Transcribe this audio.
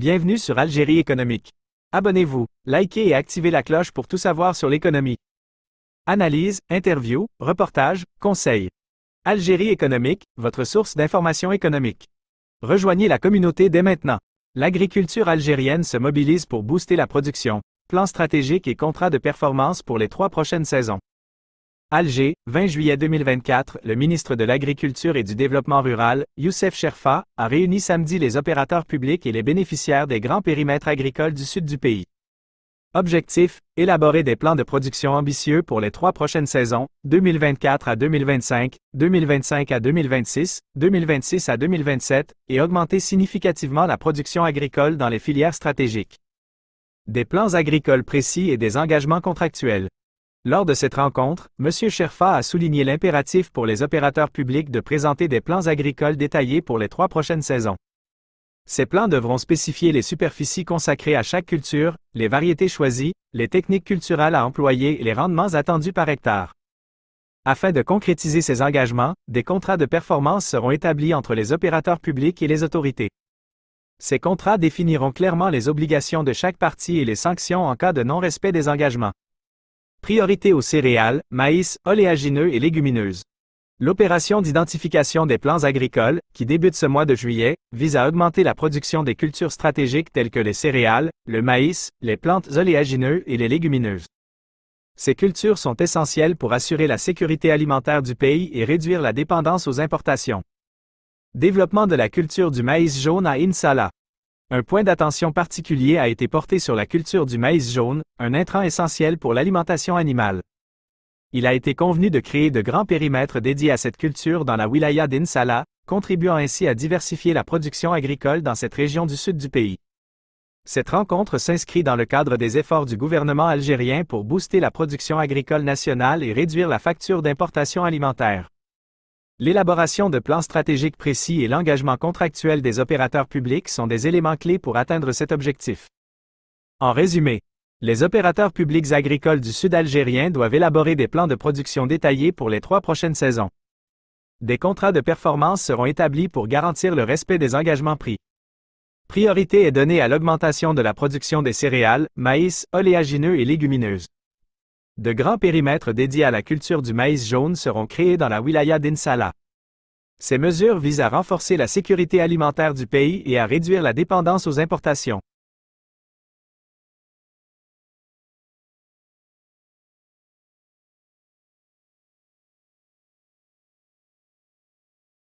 Bienvenue sur Algérie économique. Abonnez-vous, likez et activez la cloche pour tout savoir sur l'économie. Analyse, interview, reportage, conseils. Algérie économique, votre source d'information économique. Rejoignez la communauté dès maintenant. L'agriculture algérienne se mobilise pour booster la production. Plan stratégique et contrat de performance pour les 3 prochaines saisons. Alger, 20 juillet 2024, le ministre de l'Agriculture et du Développement rural, Youssef Cherfa, a réuni samedi les opérateurs publics et les bénéficiaires des grands périmètres agricoles du sud du pays. Objectif, élaborer des plans de production ambitieux pour les 3 prochaines saisons, 2024 à 2025, 2025 à 2026, 2026 à 2027, et augmenter significativement la production agricole dans les filières stratégiques. Des plans agricoles précis et des engagements contractuels. Lors de cette rencontre, M. Cherfa a souligné l'impératif pour les opérateurs publics de présenter des plans agricoles détaillés pour les 3 prochaines saisons. Ces plans devront spécifier les superficies consacrées à chaque culture, les variétés choisies, les techniques culturales à employer et les rendements attendus par hectare. Afin de concrétiser ces engagements, des contrats de performance seront établis entre les opérateurs publics et les autorités. Ces contrats définiront clairement les obligations de chaque partie et les sanctions en cas de non-respect des engagements. Priorité aux céréales, maïs, oléagineux et légumineuses. L'opération d'identification des plans agricoles, qui débute ce mois de juillet, vise à augmenter la production des cultures stratégiques telles que les céréales, le maïs, les plantes oléagineuses et les légumineuses. Ces cultures sont essentielles pour assurer la sécurité alimentaire du pays et réduire la dépendance aux importations. Développement de la culture du maïs jaune à Insala. Un point d'attention particulier a été porté sur la culture du maïs jaune, un intrant essentiel pour l'alimentation animale. Il a été convenu de créer de grands périmètres dédiés à cette culture dans la wilaya d'Insala, contribuant ainsi à diversifier la production agricole dans cette région du sud du pays. Cette rencontre s'inscrit dans le cadre des efforts du gouvernement algérien pour booster la production agricole nationale et réduire la facture d'importation alimentaire. L'élaboration de plans stratégiques précis et l'engagement contractuel des opérateurs publics sont des éléments clés pour atteindre cet objectif. En résumé, les opérateurs publics agricoles du sud algérien doivent élaborer des plans de production détaillés pour les 3 prochaines saisons. Des contrats de performance seront établis pour garantir le respect des engagements pris. Priorité est donnée à l'augmentation de la production des céréales, maïs, oléagineux et légumineuses. De grands périmètres dédiés à la culture du maïs jaune seront créés dans la wilaya d'Insala. Ces mesures visent à renforcer la sécurité alimentaire du pays et à réduire la dépendance aux importations.